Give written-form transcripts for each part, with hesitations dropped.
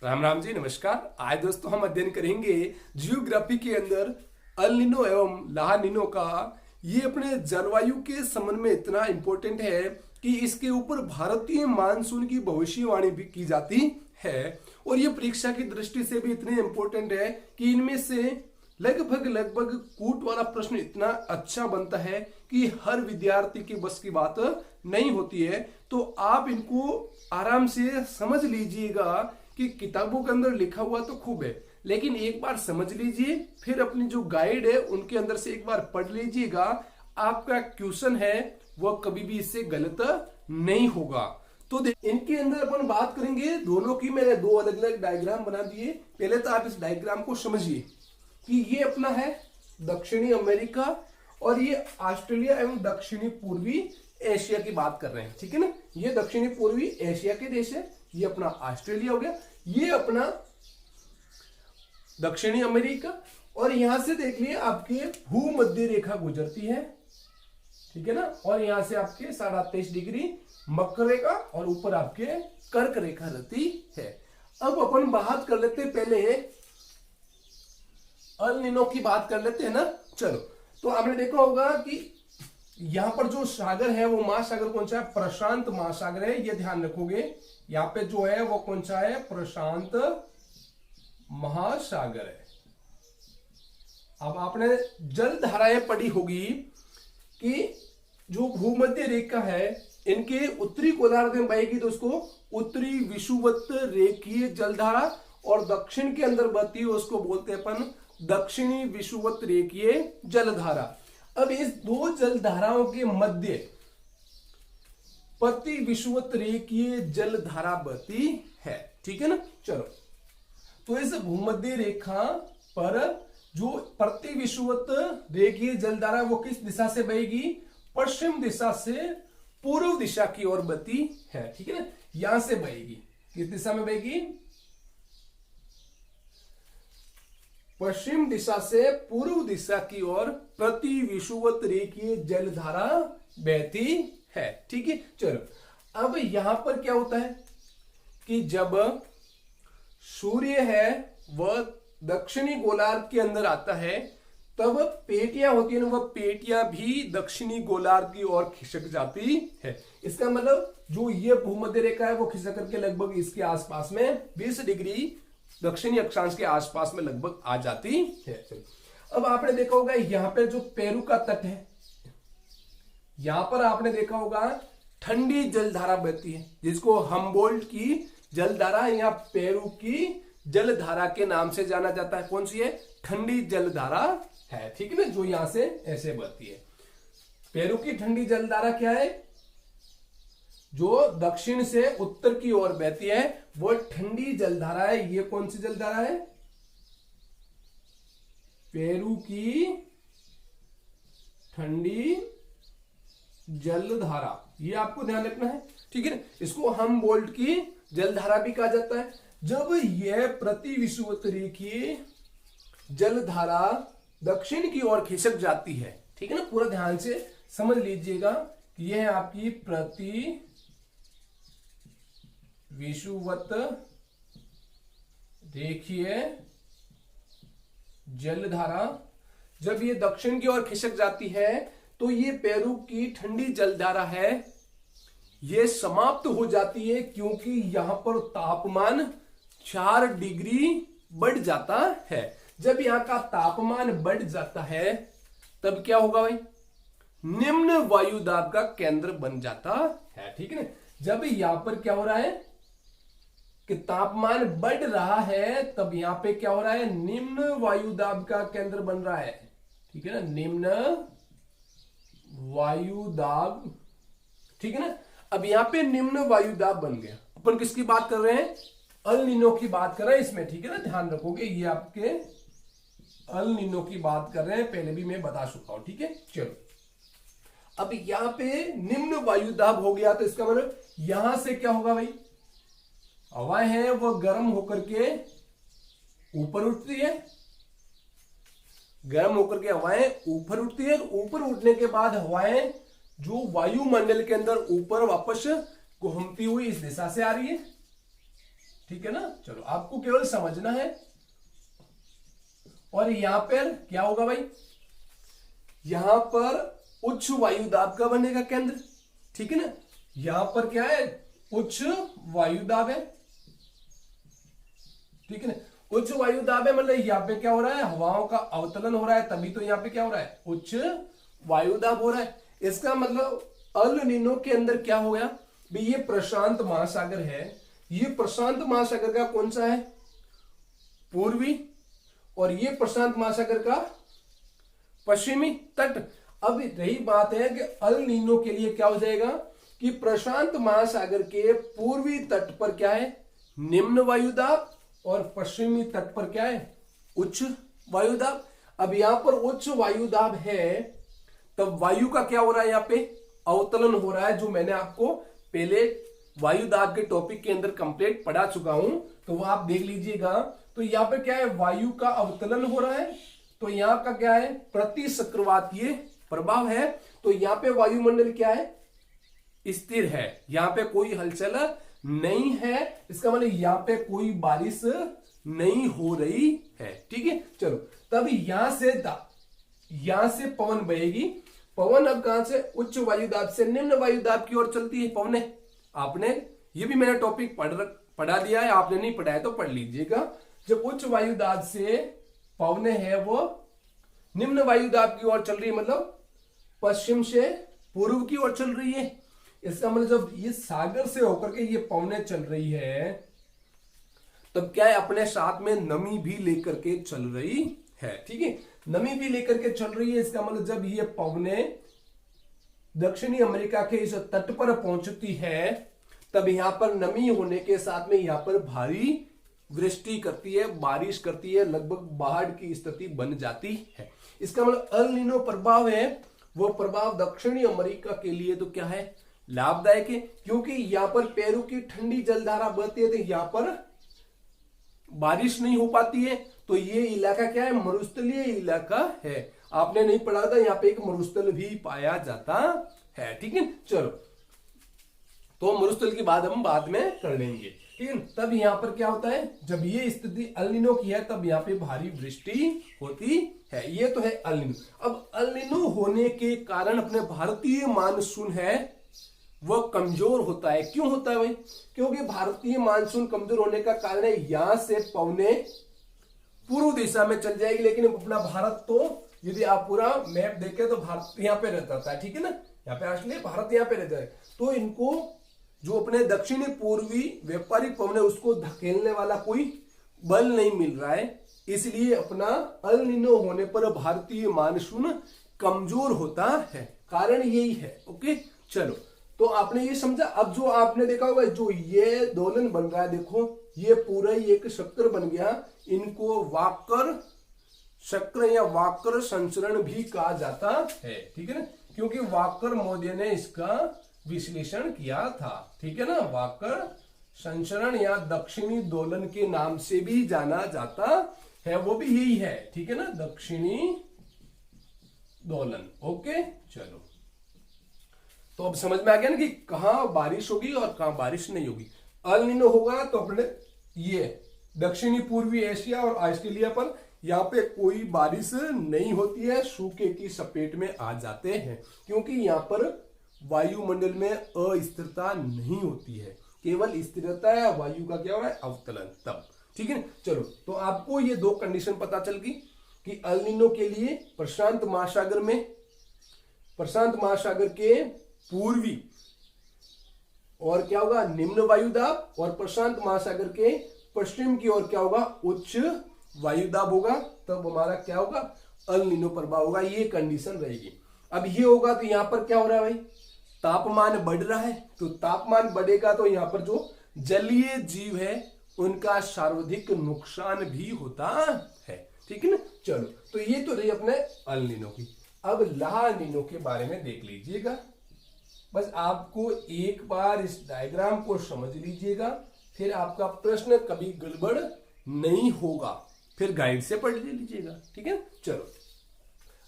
राम राम जी, नमस्कार। आज दोस्तों हम अध्ययन करेंगे जियोग्राफी के अंदर अल नीनो एवं ला नीनो का। ये अपने जलवायु के संबंध में इतना इंपॉर्टेंट है कि इसके ऊपर भारतीय मानसून की भविष्यवाणी भी की जाती है। और ये परीक्षा की दृष्टि से भी इतने इंपॉर्टेंट है कि इनमें से लगभग कूट वाला प्रश्न इतना अच्छा बनता है कि हर विद्यार्थी के बस की बात नहीं होती है। तो आप इनको आराम से समझ लीजिएगा कि किताबों के अंदर लिखा हुआ तो खूब है, लेकिन एक बार समझ लीजिए, फिर अपनी जो गाइड है उनके अंदर से एक बार पढ़ लीजिएगा। आपका क्वेश्चन है वह कभी भी इससे गलत नहीं होगा। तो इनके अंदर अपन बात करेंगे दोनों की। मैंने दो अलग अलग डायग्राम बना दिए। पहले तो आप इस डायग्राम को समझिए कि ये अपना है दक्षिणी अमेरिका और ये ऑस्ट्रेलिया एवं दक्षिणी पूर्वी एशिया की बात कर रहे हैं, ठीक है ना। ये दक्षिणी पूर्वी एशिया के देश है, ये अपना ऑस्ट्रेलिया हो गया, ये अपना दक्षिणी अमेरिका। और यहां से देख लिए आपके भूमध्य रेखा गुजरती है, ठीक है ना। और यहां से आपके 28.5 डिग्री मकर रेखा और ऊपर आपके कर्क रेखा रहती है। अब अपन बात कर लेते हैं, पहले अल नीनो की बात कर लेते हैं ना। चलो, तो आपने देखा होगा कि यहां पर जो सागर है वो महासागर कौन सा है? प्रशांत महासागर है, ये ध्यान रखोगे। यहां पे जो है वो कौन सा है? प्रशांत महासागर है। अब आपने जल धाराएं पढ़ी होगी कि जो भूमध्य रेखा है इनके उत्तरी गोलार्ध में बहेगी तो उसको उत्तरी विषुवत रेखीय जलधारा, और दक्षिण के अंदर बहती है उसको बोलते हैं अपन दक्षिणी विषुवत रेखीय जलधारा। अब इस दो जलधाराओं के मध्य प्रति विषुवत रेखीय जलधारा बहती है, ठीक है ना। चलो, तो इस भूमध्य रेखा पर जो प्रति विषुवत रेखीय जलधारा वो किस दिशा से बहेगी? पश्चिम दिशा से पूर्व दिशा की ओर बहती है, ठीक है ना। यहां से बहेगी, किस दिशा में बहेगी? पश्चिम दिशा से पूर्व दिशा की ओर प्रति विषुवत रेखीय जलधारा बहती है, ठीक है। चलो, अब यहां पर क्या होता है कि जब सूर्य है वह दक्षिणी गोलार्ध के अंदर आता है तब पेटियां होती है ना, वह पेटियां भी दक्षिणी गोलार्ध की ओर खिसक जाती है। इसका मतलब जो ये भूमध्य रेखा है वो खिसक करके लगभग इसके आसपास में 20 डिग्री दक्षिणी अक्षांश के आसपास में लगभग आ जाती है। अब आपने देखा होगा यहां पे जो पेरू का तट है, यहां पर आपने देखा होगा ठंडी जलधारा बहती है जिसको हम्बोल्ट की जलधारा या पेरू की जलधारा के नाम से जाना जाता है। कौन सी है? ठंडी जलधारा है, ठीक है ना, जो यहां से ऐसे बहती है। पेरू की ठंडी जलधारा क्या है? जो दक्षिण से उत्तर की ओर बहती है वो ठंडी जलधारा है। ये कौन सी जलधारा है? पेरू की ठंडी जलधारा, ये आपको ध्यान रखना है, ठीक है ना। इसको हम्बोल्ट की जलधारा भी कहा जाता है। जब यह प्रति विषुवत रेखीय जलधारा दक्षिण की ओर खिसक जाती है, ठीक है ना, पूरा ध्यान से समझ लीजिएगा कि यह है आपकी प्रति विषुवत रेखीय जलधारा जब ये दक्षिण की ओर खिसक जाती है तो ये पेरू की ठंडी जलधारा है, ये समाप्त हो जाती है क्योंकि यहां पर तापमान 4 डिग्री बढ़ जाता है। जब यहां का तापमान बढ़ जाता है तब क्या होगा भाई? निम्न वायुदाब का केंद्र बन जाता है, ठीक है ना। जब यहां पर क्या हो रहा है कि तापमान बढ़ रहा है तब यहां पे क्या हो रहा है? निम्न वायुदाब का केंद्र बन रहा है, ठीक है ना, निम्न वायुदाब, ठीक है ना। अब यहां पे निम्न वायुदाब बन गया। अपन किसकी बात कर रहे हैं? अल नीनो की बात कर रहे हैं इसमें, ठीक है ना, ध्यान रखोगे। ये आपके अल नीनो की बात कर रहे हैं, पहले भी मैं बता चुका हूं, ठीक है। चलो, अब यहां पे निम्न वायुदाब हो गया तो इसका मतलब यहां से क्या होगा भाई? हवाएं हैं वह गर्म होकर के ऊपर उठती है, गर्म होकर के हवाएं ऊपर उठती है। ऊपर उठने के बाद हवाएं जो वायुमंडल के अंदर ऊपर वापस घूमती हुई इस दिशा से आ रही है, ठीक है ना। चलो आपको केवल समझना है। और यहां पर क्या होगा भाई, यहां पर उच्च वायु दाब का बनेगा केंद्र, ठीक है ना। यहां पर क्या है, उच्च वायु दाब है, ठीक है ना। उच्च वायु दाब है मतलब यहां पे क्या हो रहा है, हवाओं का अवतलन हो रहा है, तभी तो यहां पे क्या हो रहा है, उच्च वायु दाब हो रहा है। इसका मतलब अल नीनो के अंदर क्या हो गया भाई, ये प्रशांत महासागर है, ये प्रशांत महासागर का कौन सा है, पूर्वी, और ये प्रशांत महासागर का पश्चिमी तट। अब रही बात है कि अल नीनो के लिए क्या हो जाएगा कि प्रशांत महासागर के पूर्वी तट पर क्या है, निम्न वायुदाब, और पश्चिमी तट पर क्या है, उच्च वायुदाब। अब यहां पर उच्च वायुदाब है, तब वायु का क्या हो रहा है, यहां पे अवतलन हो रहा है, जो मैंने आपको पहले वायुदाब के टॉपिक के अंदर कंप्लीट पढ़ा चुका हूं, तो वो आप देख लीजिएगा। तो यहां पे क्या है, वायु का अवतलन हो रहा है, तो यहां का क्या है, प्रति चक्रवातीय प्रभाव है। तो यहां पे वायुमंडल क्या है, स्थिर है, यहां पे कोई हलचल नहीं है, इसका मतलब यहां पे कोई बारिश नहीं हो रही है, ठीक है। चलो तब यहां से पवन बहेगी। पवन अब कहां से, उच्च वायुदाब से निम्न वायुदाब की ओर चलती है पवने। आपने ये भी मैंने टॉपिक पढ़ा दिया है, आपने नहीं पढ़ा है तो पढ़ लीजिएगा। जब उच्च वायुदाब से पवने है वो निम्न वायुदाब की ओर चल रही है, मतलब पश्चिम से पूर्व की ओर चल रही है। इसका मतलब जब ये सागर से होकर के ये पवने चल रही है, तब क्या है, अपने साथ में नमी भी लेकर के चल रही है, ठीक है। नमी भी लेकर के चल रही है, इसका मतलब जब ये पवने दक्षिणी अमेरिका के इस तट पर पहुंचती है, तब यहां पर नमी होने के साथ में यहां पर भारी वृष्टि करती है, बारिश करती है, लगभग बाढ़ की स्थिति बन जाती है। इसका मतलब अल नीनो प्रभाव है, वो प्रभाव दक्षिणी अमेरिका के लिए तो क्या है, लाभदायक है, क्योंकि यहां पर पेरू की ठंडी जलधारा बहती है, तो यहां पर बारिश नहीं हो पाती है। तो ये इलाका क्या है, मरुस्थलीय इलाका है। आपने नहीं पढ़ा था, यहाँ पे एक मरुस्थल भी पाया जाता है, ठीक है। चलो तो मरुस्थल की बात हम बाद में कर लेंगे, ठीक है। तब यहां पर क्या होता है, जब ये स्थिति अल नीनो की है, तब यहाँ पे भारी वृष्टि होती है। ये तो है अल नीनो। अब अल नीनो होने के कारण अपने भारतीय मानसून है वह कमजोर होता है। क्यों होता है भाई, क्योंकि भारतीय मानसून कमजोर होने का कारण है, यहां से पवने पूर्व दिशा में चल जाएगी, लेकिन अपना भारत तो यदि आप पूरा मैप देखें तो भारत यहाँ पे रहता है, ठीक है ना। यहाँ पे असली भारत यहाँ पे रहता है, तो इनको जो अपने दक्षिणी पूर्वी व्यापारिक पवन है उसको धकेलने वाला कोई बल नहीं मिल रहा है, इसलिए अपना अल नीनो होने पर भारतीय मानसून कमजोर होता है, कारण यही है। ओके चलो, तो आपने ये समझा। अब जो आपने देखा होगा, जो ये दोलन बन रहा है, देखो ये पूरा ही एक चक्र बन गया, इनको वाकर चक्र या वाकर संचरण भी कहा जाता है, ठीक है ना, क्योंकि वाकर महोदय ने इसका विश्लेषण किया था, ठीक है ना। वाकर संचरण या दक्षिणी दोलन के नाम से भी जाना जाता है, वो भी यही है, ठीक है ना, दक्षिणी दोलन। ओके चलो, तो अब समझ में आ गया ना कि कहां बारिश होगी और कहां बारिश नहीं होगी। अल नीनो होगा तो अपने ये दक्षिणी पूर्वी एशिया और ऑस्ट्रेलिया पर यहाँ पे कोई बारिश नहीं होती है, सूखे की चपेट में आ जाते हैं, क्योंकि यहाँ पर वायुमंडल में अस्थिरता नहीं होती है, केवल स्थिरता है, वायु का क्या हो रहा है, अवतलन, तब, ठीक है। चलो, तो आपको ये दो कंडीशन पता चल गई कि अल नीनो के लिए प्रशांत महासागर के पूर्वी और क्या होगा, निम्न वायुदाब, और प्रशांत महासागर के पश्चिम की ओर क्या होगा, उच्च वायुदाब होगा, तब हमारा क्या होगा, अल नीनो प्रभाव होगा। ये कंडीशन रहेगी। अब ये होगा तो यहां पर क्या हो रहा है भाई, तापमान बढ़ रहा है, तो तापमान बढ़ेगा तो यहां पर जो जलीय जीव है उनका सर्वाधिक नुकसान भी होता है, ठीक है ना। चलो, तो ये तो रही अपने अल नीनो की। अब ला नीनो के बारे में देख लीजिएगा, बस आपको एक बार इस डायग्राम को समझ लीजिएगा, फिर आपका प्रश्न कभी गड़बड़ नहीं होगा, फिर गाइड से पढ़ लीजिएगा, ठीक है। चलो,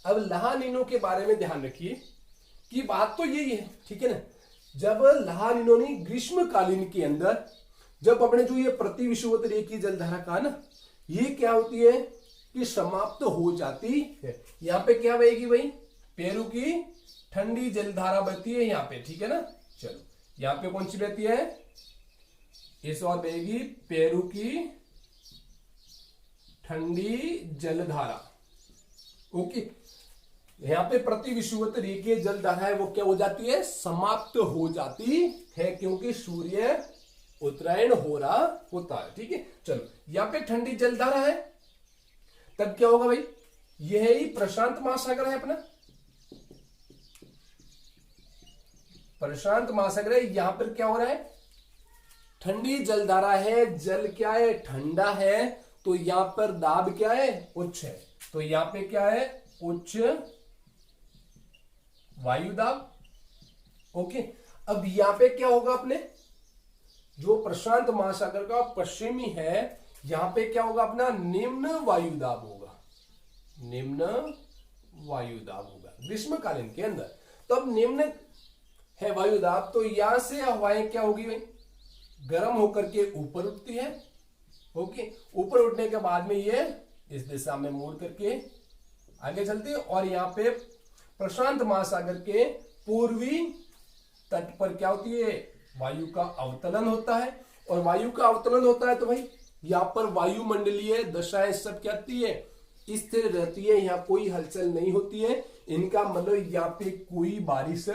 अब ला नीनो के बारे में ध्यान रखिए कि बात तो यही है, ठीक है ना। जब ला नीनो ने ग्रीष्मकालीन के अंदर जब अपने जो ये प्रति विषुवत रेखीय जलधारा कहा ना, ये क्या होती है कि समाप्त हो जाती है। यहाँ पे क्या बहेगी भाई, पेरू की ठंडी जलधारा बहती है यहाँ पे, ठीक है ना। चलो यहाँ पे कौन सी बहती है, इस और बहेगी पेरू की ठंडी जलधारा। ओके, यहाँ पे प्रति विषुवत रेखीय जलधारा है वो क्या हो जाती है, समाप्त हो जाती है, क्योंकि सूर्य उत्तरायण हो रहा होता है। ठीक है, चलो यहाँ पे ठंडी जलधारा है, तब क्या होगा भाई, यह ही प्रशांत महासागर है अपना, प्रशांत महासागर है। यहां पर क्या हो रहा है, ठंडी जलधारा है, जल क्या है, ठंडा है, तो यहां पर दाब क्या है, उच्च है। तो यहां पे क्या है, उच्च वायु दाब। ओके, अब यहां पे क्या होगा, अपने जो प्रशांत महासागर का पश्चिमी है, यहां पे क्या होगा अपना, निम्न वायु दाब होगा, निम्न वायु दाब होगा ग्रीष्मकालीन के अंदर। तो अब निम्न है वायु दाब, तो यहां से हवाएं क्या होगी भाई, गर्म होकर के ऊपर उठती है। ओके, ऊपर उठने के बाद में ये इस दिशा में मोड़ करके आगे चलती है, और यहां पे प्रशांत महासागर के पूर्वी तट पर क्या होती है, वायु का अवतलन होता है। और वायु का अवतलन होता है तो भाई यहां पर वायुमंडलीय दशाएं सब क्या होती है, स्थिर रहती है, यहाँ कोई हलचल नहीं होती है। इनका मतलब यहाँ पे कोई बारिश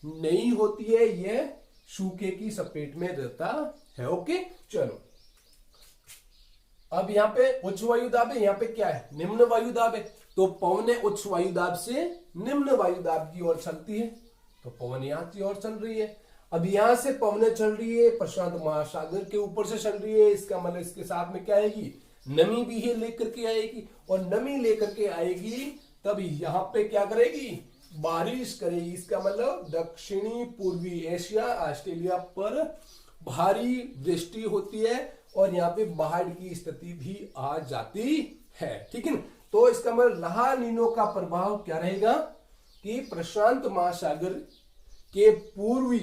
नहीं होती है, यह सूखे की चपेट में रहता है। ओके, चलो अब यहाँ पे उच्च वायु दाब है, यहाँ पे क्या है, निम्न वायु दाब है। तो पवनें उच्च वायु दाब से निम्न वायु दाब की ओर चलती है, तो पवन यहाँ की ओर चल रही है। अब यहां से पवनें चल रही है, प्रशांत महासागर के ऊपर से चल रही है, इसका मतलब इसके साथ में क्या आएगी, नमी भी है लेकर के आएगी, और नमी लेकर के आएगी तब यहां पे क्या करेगी, बारिश करेगी। इसका मतलब दक्षिणी पूर्वी एशिया, ऑस्ट्रेलिया पर भारी वृष्टि होती है, और यहाँ पे बाढ़ की स्थिति भी आ जाती है। ठीक है ना, तो इसका मतलब ला नीनो का प्रभाव क्या रहेगा कि प्रशांत महासागर के पूर्वी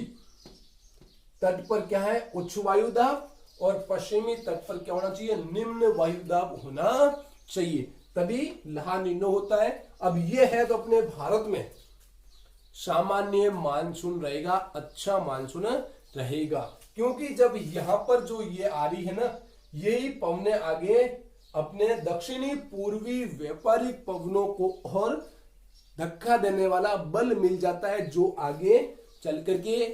तट पर क्या है, उच्च वायु दाब, और पश्चिमी तट पर क्या होना चाहिए, निम्न वायु दाब होना चाहिए, तभी ला नीनो होता है। अब ये है तो अपने भारत में सामान्य मानसून रहेगा, अच्छा मानसून रहेगा, क्योंकि जब यहां पर जो ये आ रही है ना, यही पवने आगे अपने दक्षिणी पूर्वी व्यापारिक पवनों को और धक्का देने वाला बल मिल जाता है, जो आगे चल करके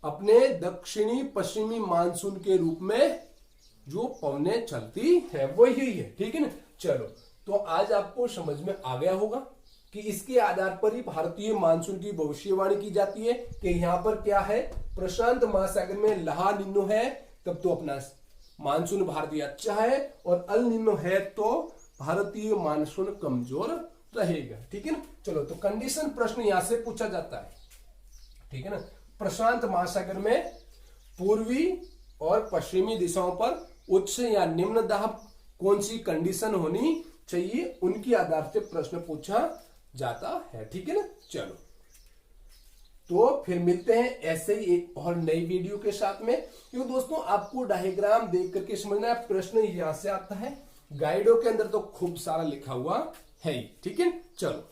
अपने दक्षिणी पश्चिमी मानसून के रूप में जो पवनें चलती है वही है। ठीक है ना, चलो तो आज आपको समझ में आ गया होगा कि इसके आधार पर ही भारतीय मानसून की भविष्यवाणी की जाती है कि यहाँ पर क्या है, प्रशांत महासागर में ला नीनो है, तब तो अपना मानसून भारतीय अच्छा है, और अल नीनो है तो भारतीय मानसून कमजोर रहेगा। ठीक है ना, चलो तो कंडीशन प्रश्न यहां से पूछा जाता है। ठीक है ना, प्रशांत महासागर में पूर्वी और पश्चिमी दिशाओं पर उच्च या निम्न दाब कौन सी कंडीशन होनी चाहिए, उनके आधार से प्रश्न पूछा जाता है। ठीक है ना, चलो तो फिर मिलते हैं ऐसे ही एक और नई वीडियो के साथ में। क्यों दोस्तों, आपको डायग्राम देख करके समझना है, प्रश्न यहां से आता है, गाइडों के अंदर तो खूब सारा लिखा हुआ है। ठीक है, चलो।